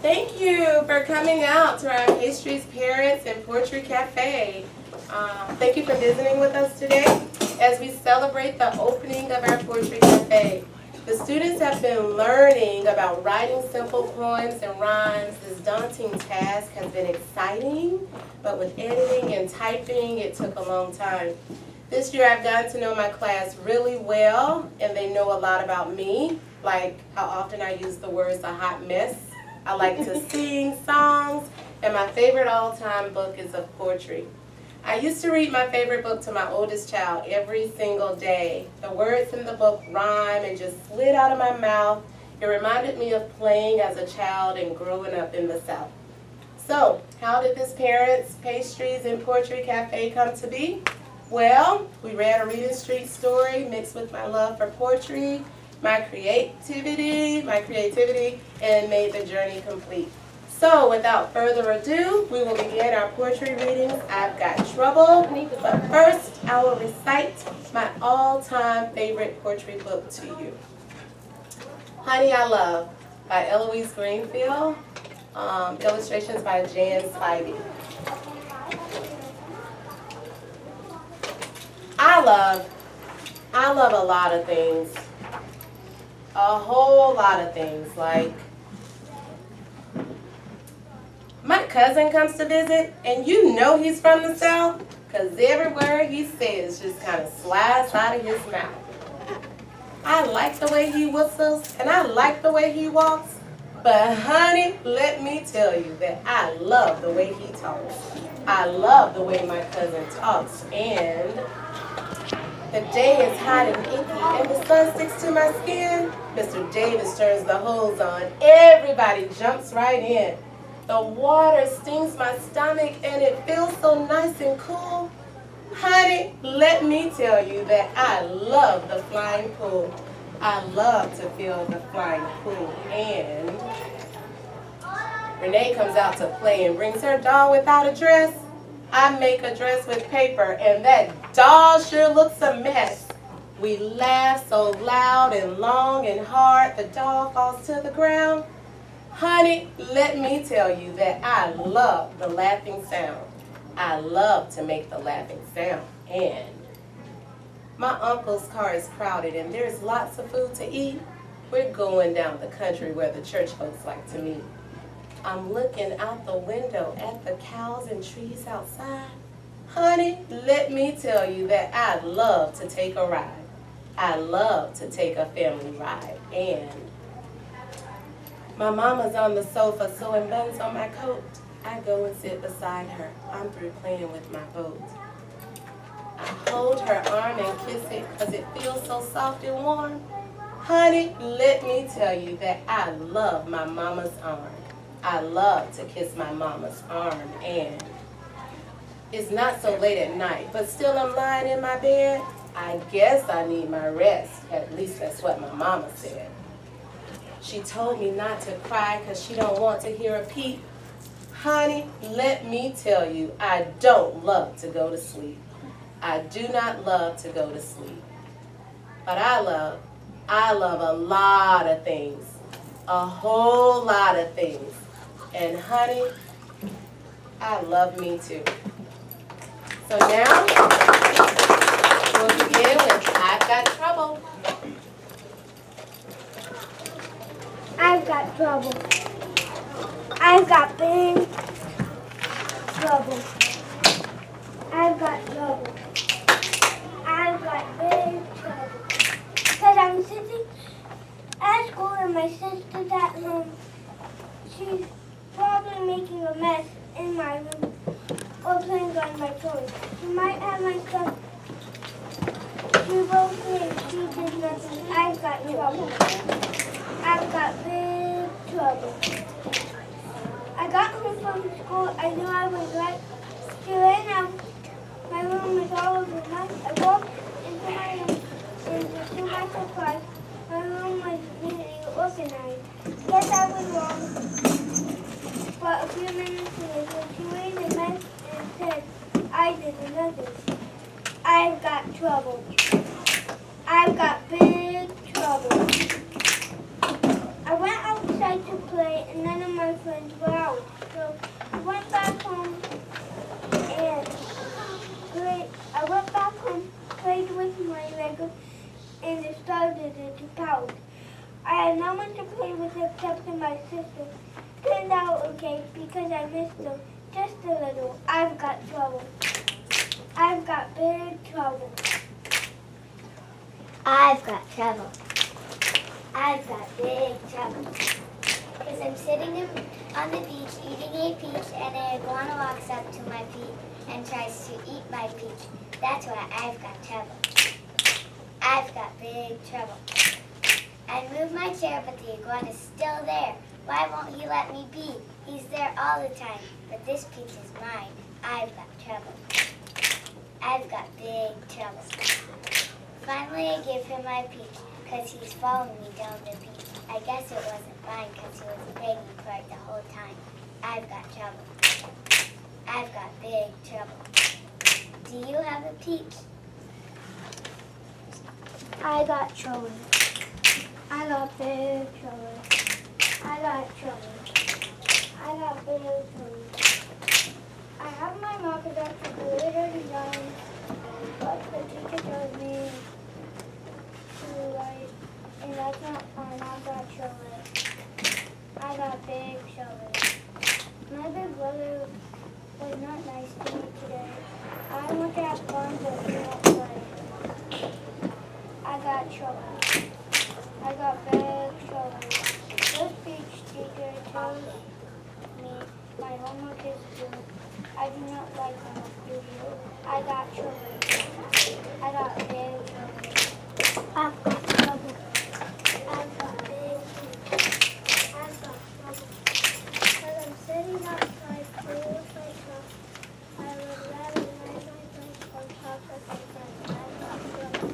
Thank you for coming out to our Pastries Parents and Poetry Cafe. Thank you for visiting with us today as we celebrate the opening of our Poetry Cafe. The students have been learning about writing simple poems and rhymes. This daunting task has been exciting, but with editing and typing, it took a long time. This year I've gotten to know my class really well, and they know a lot about me, like how often I use the words a hot mess. I like to sing songs, and my favorite all-time book is of poetry. I used to read my favorite book to my oldest child every single day. The words in the book rhyme and just slid out of my mouth. It reminded me of playing as a child and growing up in the South. So, how did this Parents, Pastries, and Poetry Cafe come to be? Well, we read a Reading Street story mixed with my love for poetry, my creativity, and made the journey complete. So, without further ado, we will begin our poetry readings. I've Got Trouble, but first I will recite my all-time favorite poetry book to you. Honey I Love by Eloise Greenfield, illustrations by Jan Spivey. I love a lot of things. A whole lot of things, like my cousin comes to visit, and you know he's from the South, because every word he says just kind of slides out of his mouth. I like the way he whistles, and I like the way he walks, but honey, let me tell you that I love the way he talks. I love the way my cousin talks, and the day is hot and icky, and the sun sticks to my skin. Mr. Davis turns the hose on. Everybody jumps right in. The water stings my stomach, and it feels so nice and cool. Honey, let me tell you that I love the flying pool. I love to feel the flying pool. And Renee comes out to play and brings her doll without a dress. I make a dress with paper, and that doll sure looks a mess. We laugh so loud and long and hard, the doll falls to the ground. Honey, let me tell you that I love the laughing sound. I love to make the laughing sound. And my uncle's car is crowded, and there's lots of food to eat. We're going down the country where the church folks like to meet. I'm looking out the window at the cows and trees outside. Honey, let me tell you that I love to take a ride. I love to take a family ride. And my mama's on the sofa sewing buttons on my coat. I go and sit beside her. I'm through playing with my boat. I hold her arm and kiss it because it feels so soft and warm. Honey, let me tell you that I love my mama's arm. I love to kiss my mama's arm, and it's not so late at night, but still I'm lying in my bed. I guess I need my rest. At least that's what my mama said. She told me not to cry because she don't want to hear a peep. Honey, let me tell you, I don't love to go to sleep. I do not love to go to sleep. But I love a lot of things. A whole lot of things. And honey, I love me too. So now, we'll begin with I've Got Trouble. I've got trouble. I've got big trouble. I've got trouble. I've got big trouble. Because I'm sitting at school and my sister's at home. She's probably making a mess in my room or playing on my phone. She might have my stuff. She wrote me and she did nothing. I've got trouble. I've got big trouble. I got home from school. I knew I was right. She ran out. My room was all over mess. I walked into my room and to my surprise, my room was neatly organized. Yes, I was wrong. But a few minutes later, she made a mess and said, I did nothing. I've got trouble. I've got big trouble. I went outside to play. play, and none of my friends were out. So I went back home and played with my Lego, and it started to pout. I had no one to play with except for my sister. Turned out okay because I missed them just a little. I've got trouble. I've got big trouble. I've got trouble. I've got big trouble. Because I'm sitting on the beach eating a peach and an iguana walks up to my feet and tries to eat my peach. That's why I've got trouble. I've got big trouble. I moved my chair, but the iguana's still there. Why won't he let me be? He's there all the time, but this peach is mine. I've got trouble. I've got big trouble. Finally, I give him my peach because he's following me down the beach. I guess it wasn't mine because he was begging for it the whole time. I've got trouble. I've got big trouble. Do you have a peach? I got trouble. I got big trouble. I got trouble. I got big trouble. I have my marker up to glitter design, but the teacher tells me to write, and that's not fun. I got trouble. I got big trouble. My big brother was not nice to me today. I want to have fun, but he won't play. I got trouble. I got big trouble. This speech teacher tells me my homework is due. I do not like homework review. I got trouble. I got big trouble. I've got trouble. I've got big trouble. I've got trouble. Because I'm sitting outside playing with my truck. I would rather ride my bike on top of the fence. I've got trouble.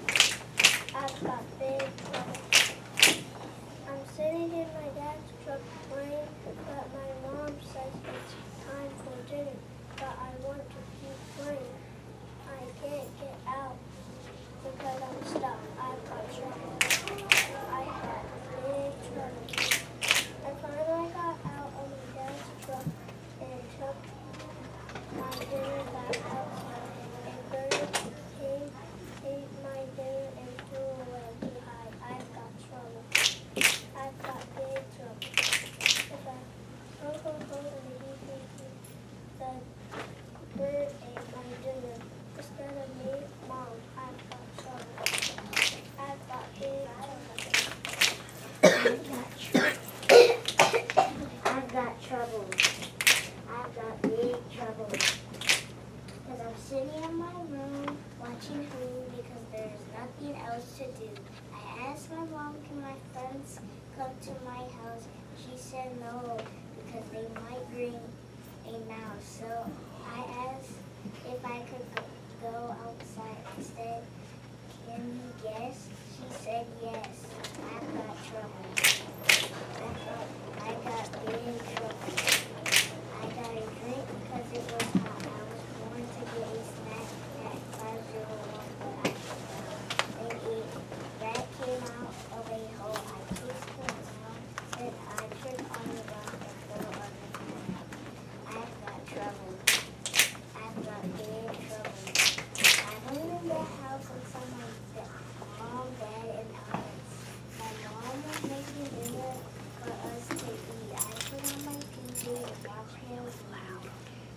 I've got big trouble. I'm sitting in my dad's truck playing, but my mom says it's time for dinner. But I want to keep playing. I can't get out because I'm stuck. I've got trouble. I got big trouble. I finally got out of my dad's truck and took my dinner back outside. And birds came, ate my dinner, and flew away to hide. I've got trouble. I've got big trouble. If I go and the bird ate my dinner instead of me, Mom, I've got trouble. I've got big trouble. I've got trouble. I've got big trouble. Because I'm sitting in my room watching Hulu because there's nothing else to do. I asked my mom, can my friends come to my house? She said no because they might bring a mouse. So I asked if I could go outside instead. Can you guess? She said yes. I've got trouble. I got big trouble. I got a drink because it was hot. I was going to get a snack at 501, but I forgot. A rat came out of a hole. I chased him down, then I tripped on the rock and fell on the ground. I've got trouble. I've got big trouble. I went in the house and saw my mom, dad, and aunts. My mom was making dinner for us to eat. I put on my PJ and watched him loud.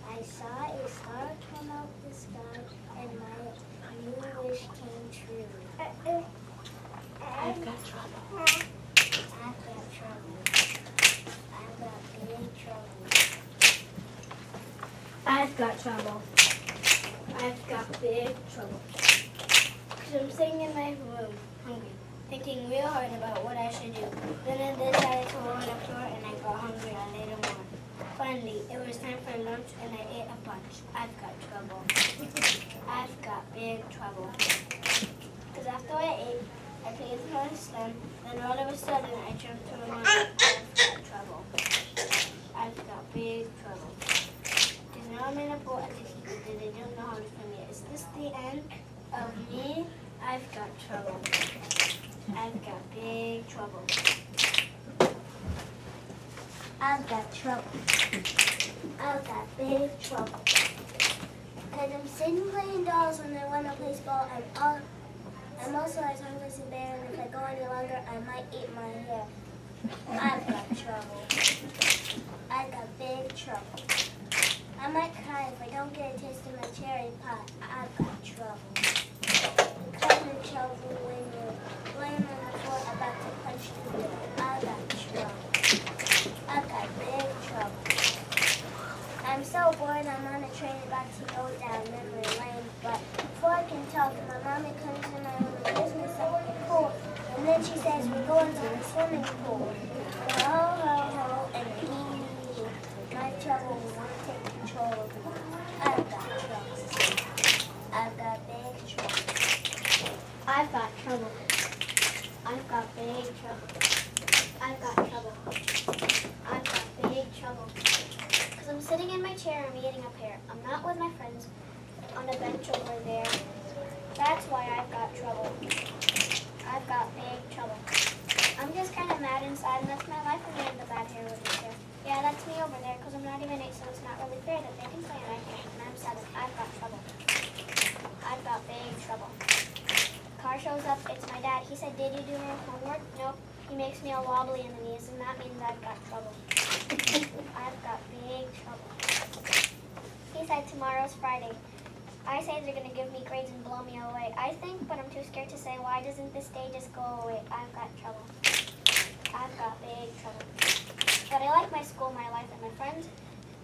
I saw a star come out the sky and my new wish came true. I've got trouble. I've got trouble. I've got big trouble. I've got trouble. I've got big trouble. Because I'm sitting in my room, hungry, thinking real hard about what I should do. Then I decided to roll on the floor and I got hungry a little more. Finally, it was time for lunch and I ate a bunch. I've got trouble. I've got big trouble. Because after I ate, I played with my son, then all of a sudden I jumped to my mom. I've got trouble. I've got big trouble. Because now I'm in a boat at the heat and I don't know how to swim yet. Is this the end of me? I've got trouble. I've got big trouble. I've got trouble. I've got big trouble. Because I'm sitting playing dolls when I want to play ball. I'm also as hungry as a bear, and if I go any longer, I might eat my hair. I've got trouble. I've got big trouble. I might cry if I don't get a taste of my cherry pie. I've got trouble. The kind of trouble when you're laying on the floor about to punch the door. I've got trouble. I've got big trouble. I'm so bored I'm on a train about to go down memory lane. But before I can talk, my mommy comes in and gives me something cool. And then she says we're going to the swimming pool. And ho, ho, ho, and hee. My trouble will want to take control of me. I've got trouble. I've got big trouble. I've got trouble. I've got big trouble. I've got trouble. I've got big trouble. Because I'm sitting in my chair, I'm eating a pear. I'm not with my friends on a bench over there. That's why I've got trouble. I've got big trouble. I'm just kind of mad inside, and that's my life of getting the bad hair with the chair. Yeah, that's me over there, because I'm not even 8, so it's not really fair that they can play and I can't. And I'm 7. I've got trouble. I've got big trouble. Car shows up. It's my dad. He said, did you do your homework? Nope. He makes me all wobbly in the knees, and that means I've got trouble. I've got big trouble. He said tomorrow's Friday. I say they're going to give me grades and blow me away. I think, but I'm too scared to say, why doesn't this day just go away? I've got trouble. I've got big trouble. But I like my school, my life, and my friends.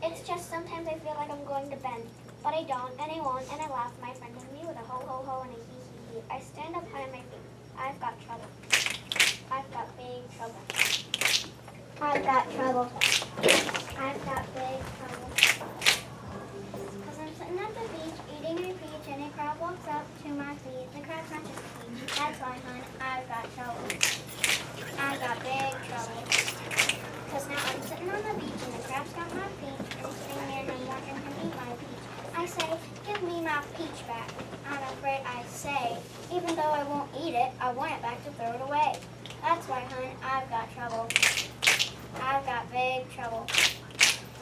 It's just sometimes I feel like I'm going to bend. But I don't, and I won't, and I laugh. My friend and me with a ho, ho, ho, and a hee, hee, hee. I stand up high on my feet. I've got trouble. I've got big trouble. I've got trouble. I've got big trouble. Because I'm sitting at the beach eating a peach and a crab walks up to my feet. The crab's not just a peach. That's why, hon, I've got trouble. I've got big trouble. Because now I'm sitting on the beach and the crab's got my peach and he's sitting there and I'm watching him eat my peach. I say, give me my peach back. I'm afraid I say, even though I won't eat it, I want it back to throw it away. That's why, hon, I've got trouble. I've got big trouble.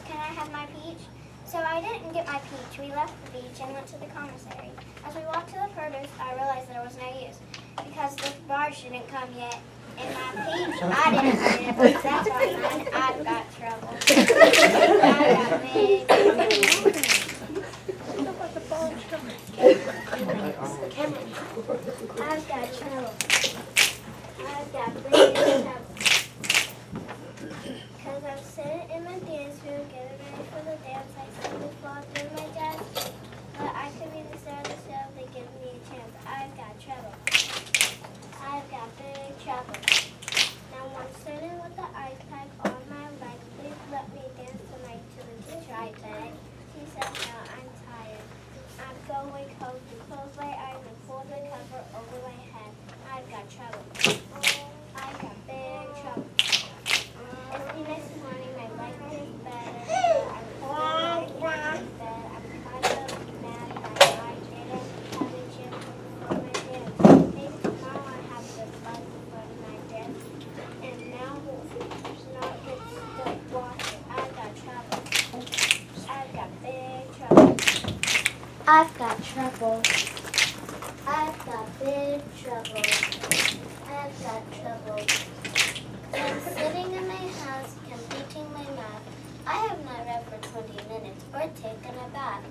Can I have my peach? So I didn't get my peach. We left the beach and went to the commissary. As we walked to the produce, I realized there was no use because the barge didn't come yet. And my peach, I didn't get it. That's why, hon, I've got trouble. I've got big trouble. I've got trouble. I've got big trouble. Because I'm sitting in my dance room, getting ready for the dance. I see the fall through my desk. But I could be the star of the show. They give me a chance. I've got trouble. I've got big trouble. Now I'm sitting with the ice pack on my leg. Please let me dance tonight to the teacher I beg. She says, no, I'm tired. I'm going home to close my eyes and pull the cover over my head. I've got trouble. I've got big trouble. It's the next morning, my life is better. I'm feeling like in bed. I'm kind of mad that I didn't have a chance for my dance. Maybe tomorrow I have the bus for my dance. And now there's not good stuff watching. I've got trouble. I've got big trouble. I've got trouble. I've got big trouble. I've got trouble. I'm sitting in my house completing my math. I have not read for 20 minutes or taken a bath.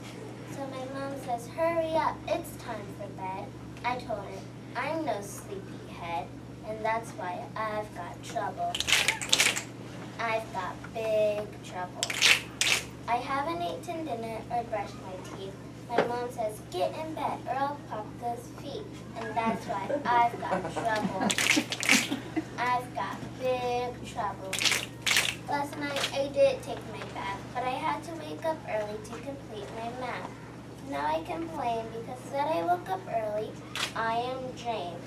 So my mom says, hurry up, it's time for bed. I told her, I'm no sleepyhead, and that's why I've got trouble. I've got big trouble. I haven't eaten dinner or brushed my teeth. My mom says, get in bed or I'll pop those feet. And that's why I've got trouble. I've got big trouble. Last night I did take my bath, but I had to wake up early to complete my math. Now I complain because that I woke up early. I am Jane.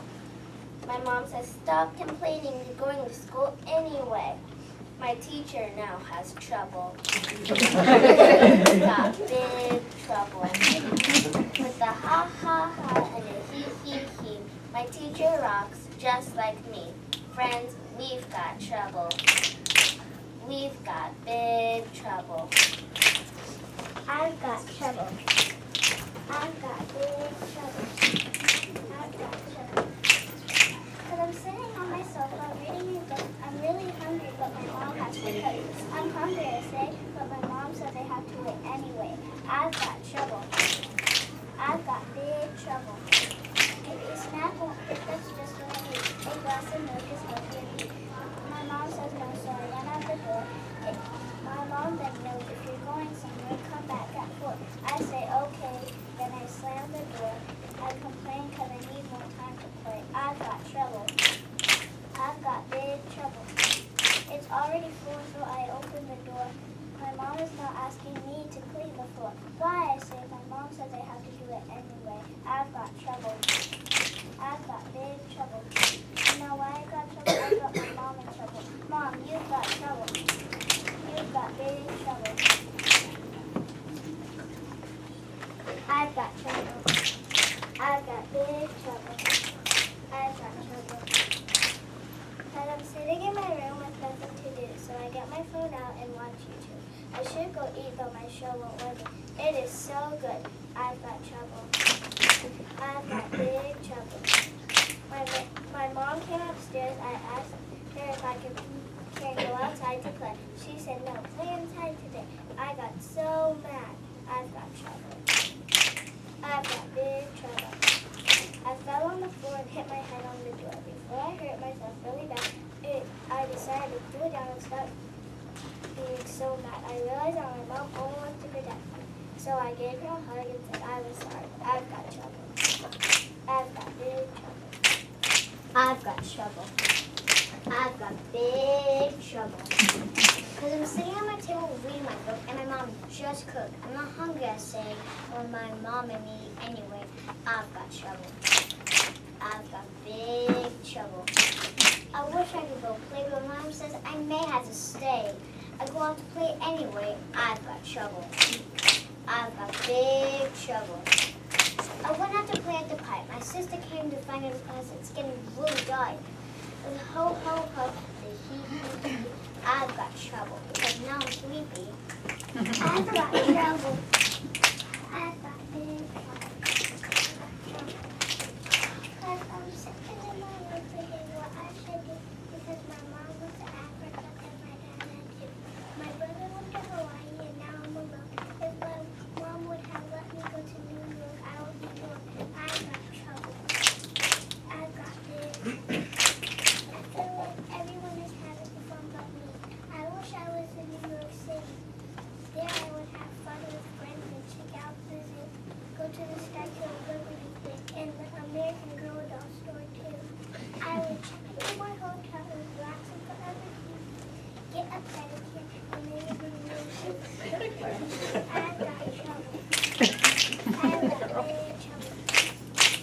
My mom says, stop complaining, you're going to school anyway. My teacher now has trouble. Got big trouble. With a ha ha ha and a he he he. My teacher rocks just like me. Friends, we've got trouble. We've got big trouble. I've got trouble. I've got big trouble. I've got trouble. Because I'm sitting on my sofa reading a book. I'm really hungry, but my mom has to cook. I'm hungry, I say, but my mom says I have to wait anyway. I've got trouble. I've got big trouble. If you snack won't fit, that's just what I need. A glass of milk is healthy and neat. My mom says no, so I run out the door. My mom then knows if you're going somewhere, come back at 4. I say okay, then I slam the door. I complain because I need more time to play. I've got trouble. I've got big trouble. It's already 4, so I open the door. My mom is not asking me to clean the floor. Why, I say, my mom says I have to do it anyway. I've got trouble. I've got big trouble. You know why I got trouble? I got my mom in trouble. Mom, you've got trouble. You've got big trouble. I've got trouble. I've got big trouble. I've got trouble. And I'm sitting in my room with nothing to do, so I get my phone out and watch YouTube. I should go eat, though my show won't let me. It is so good. I've got trouble. I've got big trouble. My mom came upstairs. I asked her if I can go outside to play. She said no, play inside today. I got so mad. I've got trouble. I've got big trouble. I fell on the floor and hit my head on the door. Before I hurt myself really bad, I decided to do it down and stop being so mad. I realized that my mom only wants to protect me. So I gave her a hug and said I was sorry. I've got trouble. I've got big trouble. I've got trouble. I've got big trouble. Because I'm sitting at my table reading my book and my mom just cooked. I'm not hungry, I say, or my mom and me anyway. I've got trouble. I've got big trouble. I wish I could go play, but my mom says I may have to stay. I go out to play anyway. I've got trouble. I've got big trouble. I went out to play at the pipe. My sister came to find it because it's getting really dark. With ho, ho, ho, the hee, hee, hee. I've got trouble because now I'm sleepy. I've got trouble. I've got big trouble. Because I'm sitting in my room thinking what I should do because my mom went to Africa and my dad had to. My brother went to Hawaii and now I'm alone. If my mom would have let me go to New York, I would be gone. I've got trouble. I've got big. I feel like everyone is having fun but me. I wish I was in New York City. There I would have fun with friends and check out the zoo, go to the Statue of Liberty and the American Girl doll store too. I would check in my hotel and relax and forever get a pedicure and maybe bring me I've got trouble. I've got big trouble.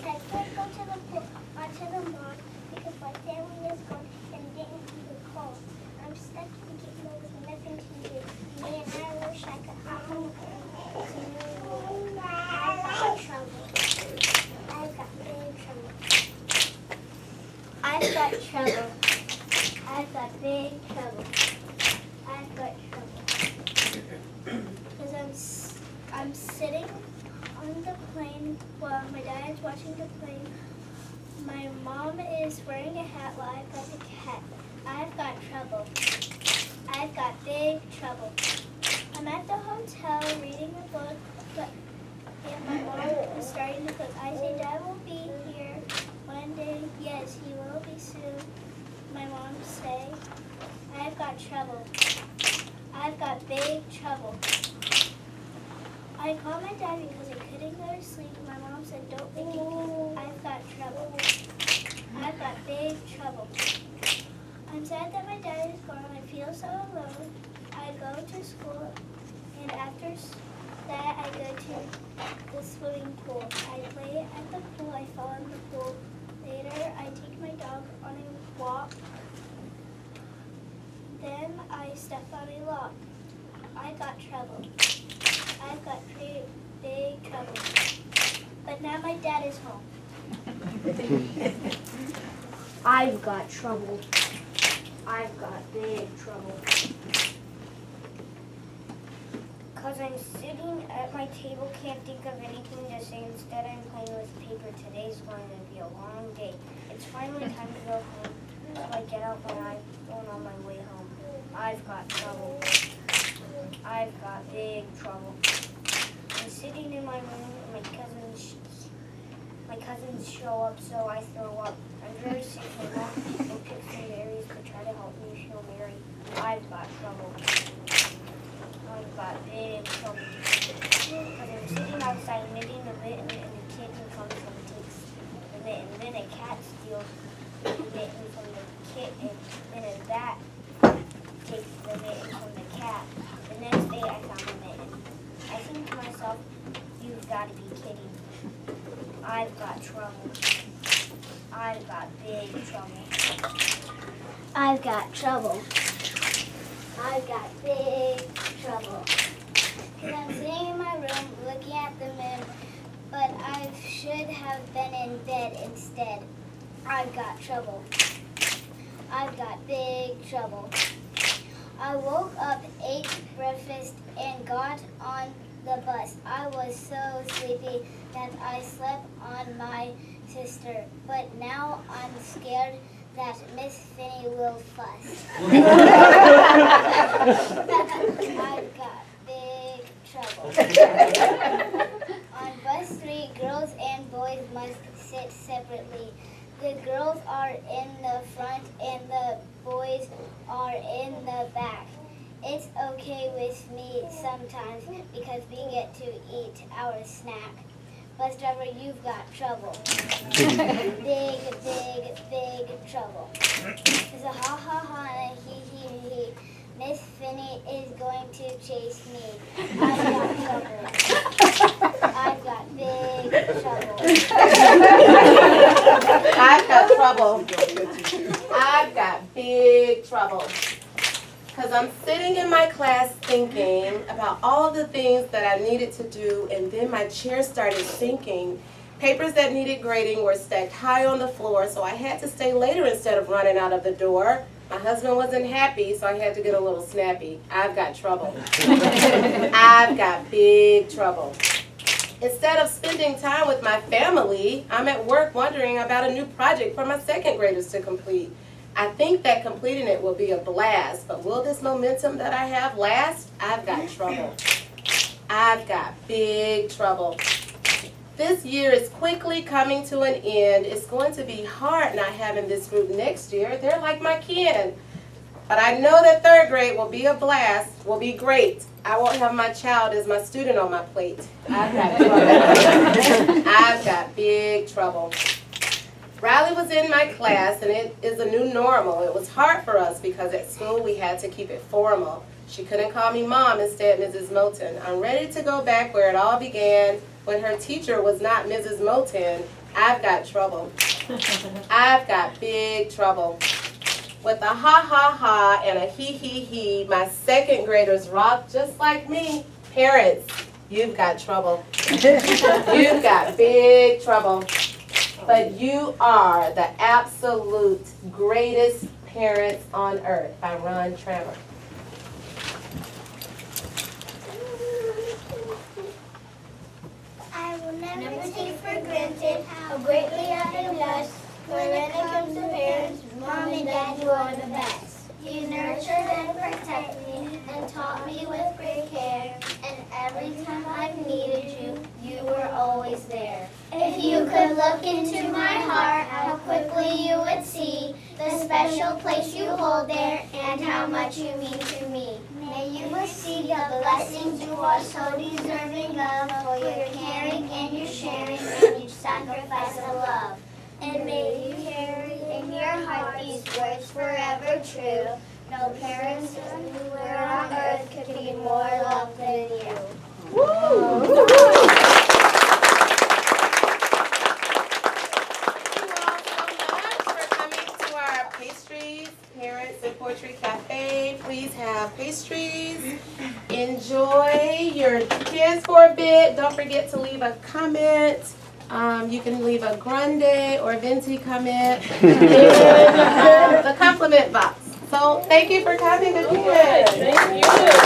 I can't go to the pool or to the mall because my family is gone and didn't even call. I'm stuck in Gitmo with nothing to do. Me and I wish I could hop home to New York. I've got trouble. I've got big trouble. I've got trouble. I've got big trouble. I've got trouble. Because I'm sitting on the plane while my dad's watching the plane. My mom is wearing a hat while I've got the cat. I've got trouble. I've got big trouble. I'm at the hotel reading a book, and my mom is starting to cook. I say, Dad will be here one day. Yes, he will be soon. My mom say, I've got trouble. I've got big trouble. I called my dad because I couldn't go to sleep. My mom said, don't make it. I've got trouble. I've got big trouble. I'm sad that my dad is gone. I feel so alone. I go to school, and after that, I go to the swimming pool. I play at the pool. I fall in the pool. Later, I take my dog on a walk. Then I step on a log. I got trouble. I've got big trouble. But now my dad is home. I've got trouble. I've got big trouble. Because I'm sitting at my table, can't think of anything to say. Instead, I'm playing with paper. Today's going to be a long day. It's finally time to go home. So I get out my iPhone on my way home. I've got trouble. I've got big trouble. I'm sitting in my room and my cousins show up, so I throw up. I'm very sick. My mom will pick some berries to try to help me feel merry. I've got trouble. I've got big trouble. Because I'm sitting outside knitting a mitten, and the kitten comes and takes the mitten. Then a cat steals the mitten from the kitten, and then a bat takes the mitten from the cat. The next day I found a mitten. I think to myself, you've got to be kidding. I've got trouble. I've got big trouble. I've got trouble. I've got big trouble. Because I'm sitting in my room looking at the moon, but I should have been in bed instead. I've got trouble. I've got big trouble. I woke up, ate breakfast, and got on the bus. I was so sleepy that I slept on my sister, but now I'm scared that Miss Finney will fuss. I've got big trouble. On bus 3, girls and boys must sit separately. The girls are in the front and the boys are in the back. It's okay with me sometimes because we get to eat our snack. Bus driver, you've got trouble. Big, big, big trouble. There's a ha ha ha and a he he he. Miss Finney is going to chase me. I've got trouble. I've got big trouble. I've got trouble. I've got big trouble. Because I'm sitting in my class thinking about all the things that I needed to do, and then my chair started sinking. Papers that needed grading were stacked high on the floor, so I had to stay later instead of running out of the door. My husband wasn't happy, so I had to get a little snappy. I've got trouble. I've got big trouble. Instead of spending time with my family, I'm at work wondering about a new project for my second graders to complete. I think that completing it will be a blast, but will this momentum that I have last? I've got trouble. I've got big trouble. This year is quickly coming to an end. It's going to be hard not having this group next year. They're like my kin. But I know that third grade will be a blast, will be great. I won't have my child as my student on my plate. I've got trouble. I've got big trouble. Riley was in my class, and it is a new normal. It was hard for us because at school we had to keep it formal. She couldn't call me Mom, instead Mrs. Moulton. I'm ready to go back where it all began when her teacher was not Mrs. Moulton. I've got trouble. I've got big trouble. With a ha ha ha and a he he he, my second graders rock just like me. Parents, you've got trouble. You've got big trouble. But you are the absolute greatest parents on earth, by Ron Trammer. I will never take for granted how greatly I am blessed. When it comes to parents, Mom and Dad, you are the best. You nurtured and protected me and taught me with great care. And every time I've needed you, you were always there. If you could look into my heart, how quickly you would see the special place you hold there and how much you mean to me. May you receive the blessings you are so deserving of for your caring and your sharing and your sacrifice of love. And may you carry in your heart these words forever true. No parents anywhere on earth could be more loved than you. Woo! Pastries, Parents and Poetry Cafe. Please have pastries. Enjoy your kids for a bit. Don't forget to leave a comment. You can leave a grande or venti comment in the compliment box. So So thank you for coming again. Thank you.